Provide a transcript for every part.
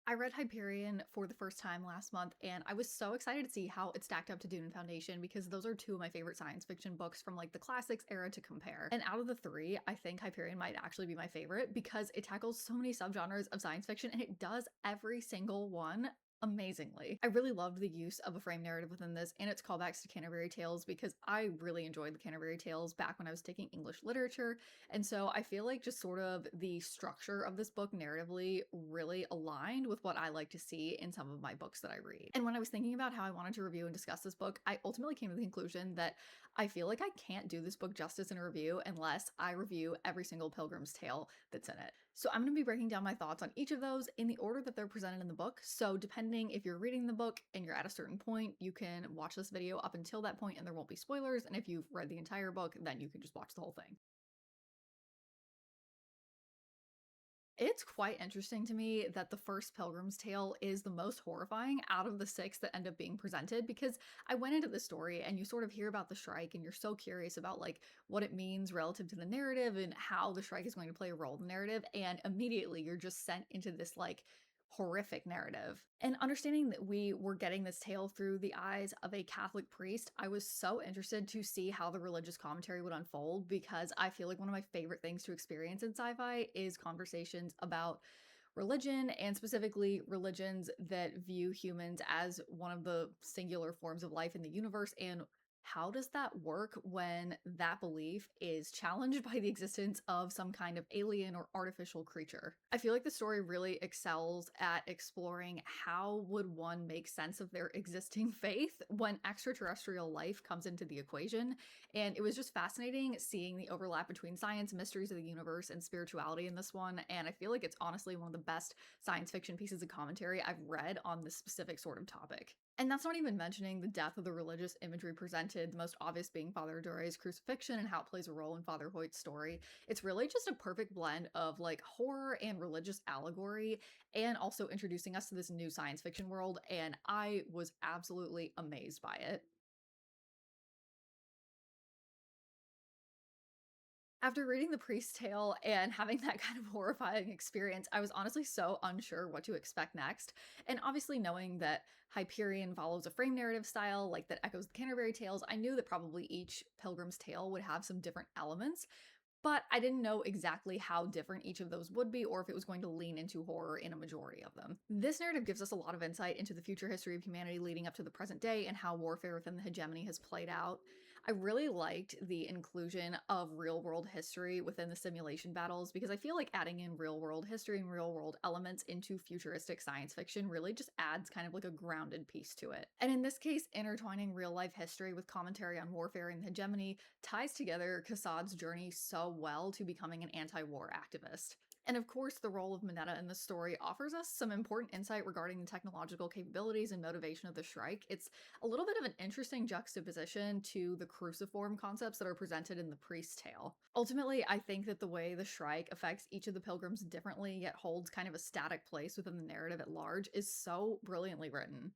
I read Hyperion for the first time last month, and I was so excited to see how it stacked up to Dune and Foundation because those are two of my favorite science fiction books from like the classics era to compare. And out of the three, I think Hyperion might actually be my favorite because it tackles so many subgenres of science fiction and it does every single one amazingly. I really loved the use of a frame narrative within this and its callbacks to Canterbury Tales because I really enjoyed the Canterbury Tales back when I was taking English literature. And so I feel like just sort of the structure of this book narratively really aligned with what I like to see in some of my books that I read. And when I was thinking about how I wanted to review and discuss this book, I ultimately came to the conclusion that I feel like I can't do this book justice in a review unless I review every single Pilgrim's Tale that's in it. So I'm going to be breaking down my thoughts on each of those in the order that they're presented in the book. So depending if you're reading the book and you're at a certain point, you can watch this video up until that point and there won't be spoilers. And if you've read the entire book, then you can just watch the whole thing. It's quite interesting to me that the first Pilgrim's Tale is the most horrifying out of the six that end up being presented because I went into the story and you sort of hear about the strike and you're so curious about like what it means relative to the narrative and how the strike is going to play a role in the narrative, and immediately you're just sent into this like horrific narrative. And understanding that we were getting this tale through the eyes of a Catholic priest, I was so interested to see how the religious commentary would unfold because I feel like one of my favorite things to experience in sci-fi is conversations about religion, and specifically religions that view humans as one of the singular forms of life in the universe, and how does that work when that belief is challenged by the existence of some kind of alien or artificial creature? I feel like the story really excels at exploring how would one make sense of their existing faith when extraterrestrial life comes into the equation. And it was just fascinating seeing the overlap between science, mysteries of the universe, and spirituality in this one. And I feel like it's honestly one of the best science fiction pieces of commentary I've read on this specific sort of topic. And that's not even mentioning the depth of the religious imagery presented, the most obvious being Father Dore's crucifixion and how it plays a role in Father Hoyt's story. It's really just a perfect blend of like horror and religious allegory, and also introducing us to this new science fiction world. And I was absolutely amazed by it. After reading The Priest's Tale and having that kind of horrifying experience, I was honestly so unsure what to expect next. And obviously, knowing that Hyperion follows a frame narrative style like that echoes the Canterbury Tales, I knew that probably each Pilgrim's Tale would have some different elements, but I didn't know exactly how different each of those would be or if it was going to lean into horror in a majority of them. This narrative gives us a lot of insight into the future history of humanity leading up to the present day and how warfare within the hegemony has played out. I really liked the inclusion of real world history within the simulation battles because I feel like adding in real world history and real world elements into futuristic science fiction really just adds kind of like a grounded piece to it. And in this case, intertwining real life history with commentary on warfare and hegemony ties together Kassad's journey so well to becoming an anti-war activist. And of course, the role of Minetta in the story offers us some important insight regarding the technological capabilities and motivation of the Shrike. It's a little bit of an interesting juxtaposition to the cruciform concepts that are presented in the Priest's Tale. Ultimately, I think that the way the Shrike affects each of the pilgrims differently, yet holds kind of a static place within the narrative at large, is so brilliantly written.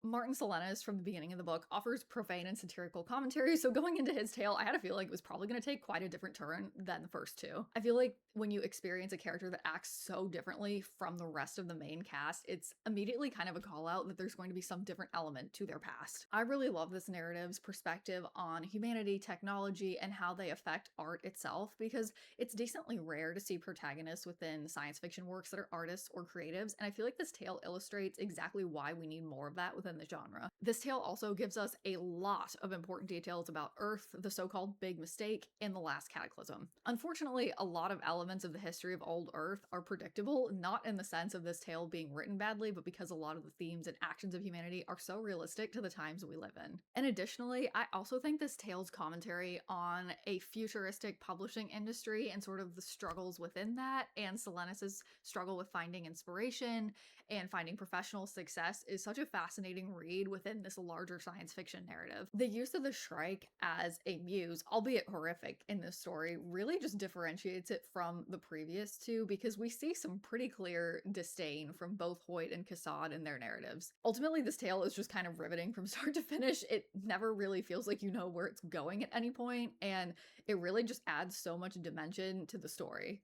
Martin Solenis, from the beginning of the book, offers profane and satirical commentary, so going into his tale, I had a feeling it was probably going to take quite a different turn than the first two. I feel like when you experience a character that acts so differently from the rest of the main cast, it's immediately kind of a call out that there's going to be some different element to their past. I really love this narrative's perspective on humanity, technology, and how they affect art itself because it's decently rare to see protagonists within science fiction works that are artists or creatives, and I feel like this tale illustrates exactly why we need more of that within the genre. This tale also gives us a lot of important details about Earth, the so-called Big Mistake, and the Last Cataclysm. Unfortunately, a lot of elements of the history of old Earth are predictable, not in the sense of this tale being written badly, but because a lot of the themes and actions of humanity are so realistic to the times we live in. And additionally, I also think this tale's commentary on a futuristic publishing industry and sort of the struggles within that, and Solenis's struggle with finding inspiration and finding professional success is such a fascinating read within this larger science fiction narrative. The use of the Shrike as a muse, albeit horrific in this story, really just differentiates it from the previous two because we see some pretty clear disdain from both Hoyt and Cassad in their narratives. Ultimately, this tale is just kind of riveting from start to finish. It never really feels like you know where it's going at any point, and it really just adds so much dimension to the story.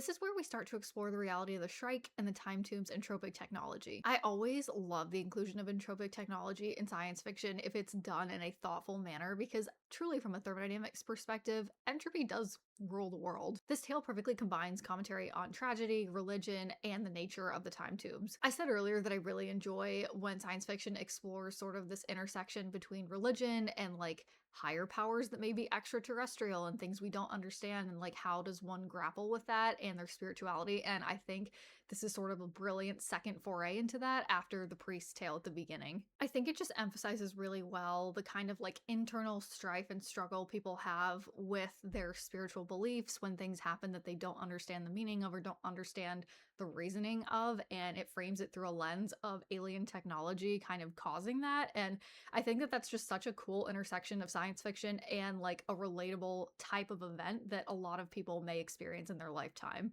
This is where we start to explore the reality of the Shrike and the time tombs entropic technology. I always love the inclusion of entropic technology in science fiction if it's done in a thoughtful manner, because truly, from a thermodynamics perspective, entropy does rule the world. This tale perfectly combines commentary on tragedy, religion, and the nature of the time tombs. I said earlier that I really enjoy when science fiction explores sort of this intersection between religion and like higher powers that may be extraterrestrial and things we don't understand, and like how does one grapple with that and their spirituality. And I think this is sort of a brilliant second foray into that after the priest's tale at the beginning. I think it just emphasizes really well the kind of like internal strife and struggle people have with their spiritual beliefs when things happen that they don't understand the meaning of or don't understand the reasoning of, and it frames it through a lens of alien technology kind of causing that. And I think that that's just such a cool intersection of science fiction and like a relatable type of event that a lot of people may experience in their lifetime.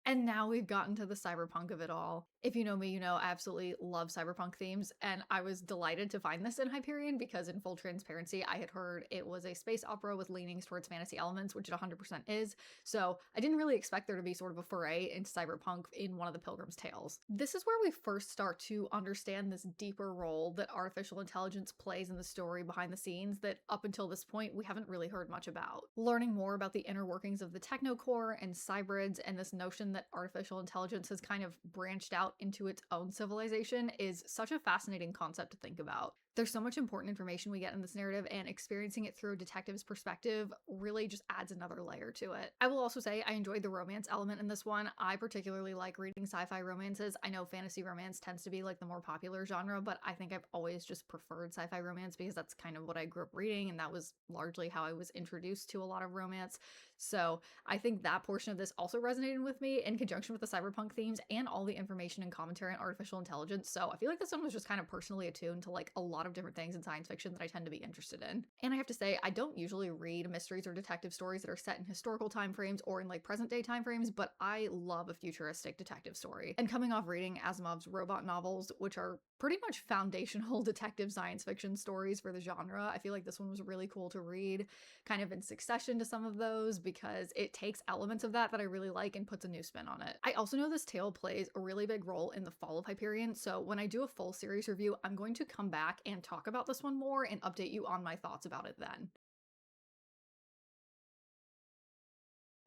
And now we've gotten to the cyberpunk of it all. If you know me, you know I absolutely love cyberpunk themes, and I was delighted to find this in Hyperion because, in full transparency, I had heard it was a space opera with leanings towards fantasy elements, which it 100% is. So I didn't really expect there to be sort of a foray into cyberpunk in one of the Pilgrims' tales. This is where we first start to understand this deeper role that artificial intelligence plays in the story behind the scenes that up until this point we haven't really heard much about. Learning more about the inner workings of the technocore and cybrids and this notion that artificial intelligence has kind of branched out into its own civilization is such a fascinating concept to think about. There's so much important information we get in this narrative, and experiencing it through a detective's perspective really just adds another layer to it. I will also say I enjoyed the romance element in this one. I particularly like reading sci-fi romances. I know fantasy romance tends to be like the more popular genre, but I think I've always just preferred sci-fi romance because that's kind of what I grew up reading, and that was largely how I was introduced to a lot of romance. So I think that portion of this also resonated with me in conjunction with the cyberpunk themes and all the information and commentary on artificial intelligence. So I feel like this one was just kind of personally attuned to like a lot of different things in science fiction that I tend to be interested in. And I have to say, I don't usually read mysteries or detective stories that are set in historical time frames or in like present day time frames, but I love a futuristic detective story. And coming off reading Asimov's robot novels, which are pretty much foundational detective science fiction stories for the genre, I feel like this one was really cool to read, kind of in succession to some of those, because it takes elements of that I really like and puts a new spin on it. I also know this tale plays a really big role in the fall of Hyperion, so when I do a full series review, I'm going to come back and talk about this one more and update you on my thoughts about it then.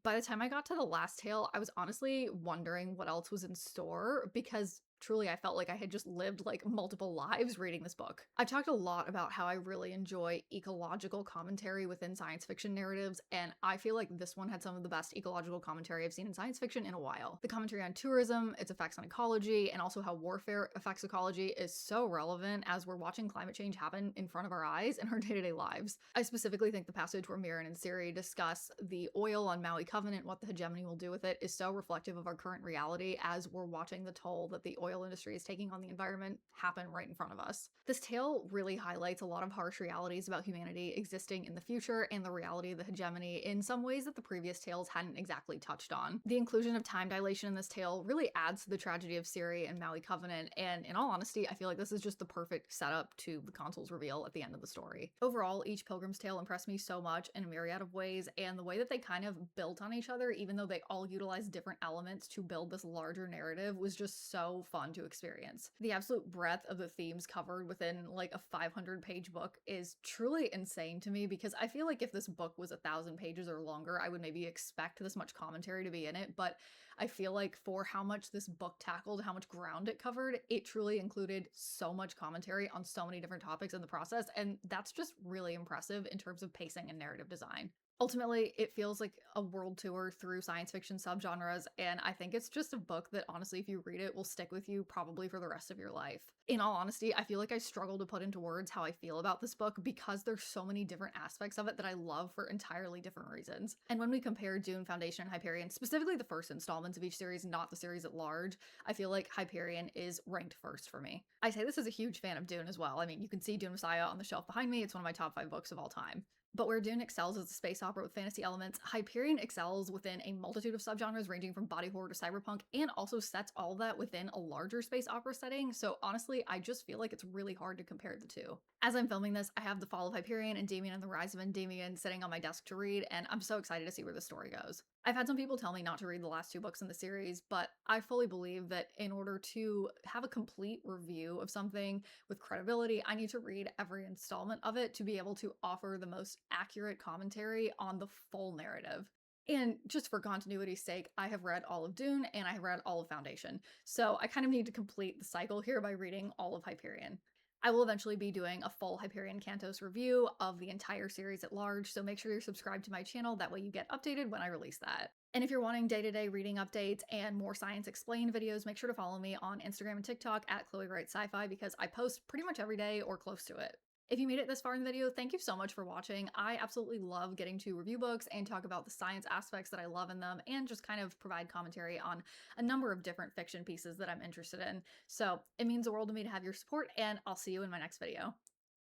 By the time I got to the last tale, I was honestly wondering what else was in store because truly I felt like I had just lived like multiple lives reading this book. I've talked a lot about how I really enjoy ecological commentary within science fiction narratives, and I feel like this one had some of the best ecological commentary I've seen in science fiction in a while. The commentary on tourism, its effects on ecology, and also how warfare affects ecology is so relevant as we're watching climate change happen in front of our eyes in our day-to-day lives. I specifically think the passage where Mirren and Ciri discuss the oil on Maui Covenant, what the hegemony will do with it, is so reflective of our current reality as we're watching the toll that the oil industry is taking on the environment happen right in front of us. This tale really highlights a lot of harsh realities about humanity existing in the future and the reality of the hegemony in some ways that the previous tales hadn't exactly touched on. The inclusion of time dilation in this tale really adds to the tragedy of Ciri and Maui Covenant, and in all honesty, I feel like this is just the perfect setup to the console's reveal at the end of the story. Overall, each Pilgrim's Tale impressed me so much in a myriad of ways, and the way that they kind of built on each other, even though they all utilize different elements to build this larger narrative, was just so fun to experience. The absolute breadth of the themes covered within like a 500-page book is truly insane to me, because I feel like if this book was 1,000 pages or longer, I would maybe expect this much commentary to be in it, but I feel like for how much this book tackled, how much ground it covered, it truly included so much commentary on so many different topics in the process, and that's just really impressive in terms of pacing and narrative design. Ultimately, it feels like a world tour through science fiction subgenres, and I think it's just a book that honestly, if you read it, will stick with you probably for the rest of your life. In all honesty, I feel like I struggle to put into words how I feel about this book because there's so many different aspects of it that I love for entirely different reasons. And when we compare Dune, Foundation, and Hyperion, specifically the first installments of each series, not the series at large, I feel like Hyperion is ranked first for me. I say this as a huge fan of Dune as well. I mean, you can see Dune Messiah on the shelf behind me. It's one of my top 5 books of all time. But where Dune excels as a space opera with fantasy elements, Hyperion excels within a multitude of subgenres ranging from body horror to cyberpunk, and also sets all that within a larger space opera setting. So honestly, I just feel like it's really hard to compare the two. As I'm filming this, I have The Fall of Hyperion and Damien and the Rise of Endymion sitting on my desk to read, and I'm so excited to see where the story goes. I've had some people tell me not to read the last two books in the series, but I fully believe that in order to have a complete review of something with credibility, I need to read every installment of it to be able to offer the most accurate commentary on the full narrative. And just for continuity's sake, I have read all of Dune and I have read all of Foundation. So I kind of need to complete the cycle here by reading all of Hyperion. I will eventually be doing a full Hyperion Cantos review of the entire series at large, so make sure you're subscribed to my channel, that way you get updated when I release that. And if you're wanting day-to-day reading updates and more science explained videos, make sure to follow me on Instagram and TikTok at Chloe Wright Sci-Fi because I post pretty much every day or close to it. If you made it this far in the video, thank you so much for watching. I absolutely love getting to review books and talk about the science aspects that I love in them and just kind of provide commentary on a number of different fiction pieces that I'm interested in. So it means the world to me to have your support, and I'll see you in my next video.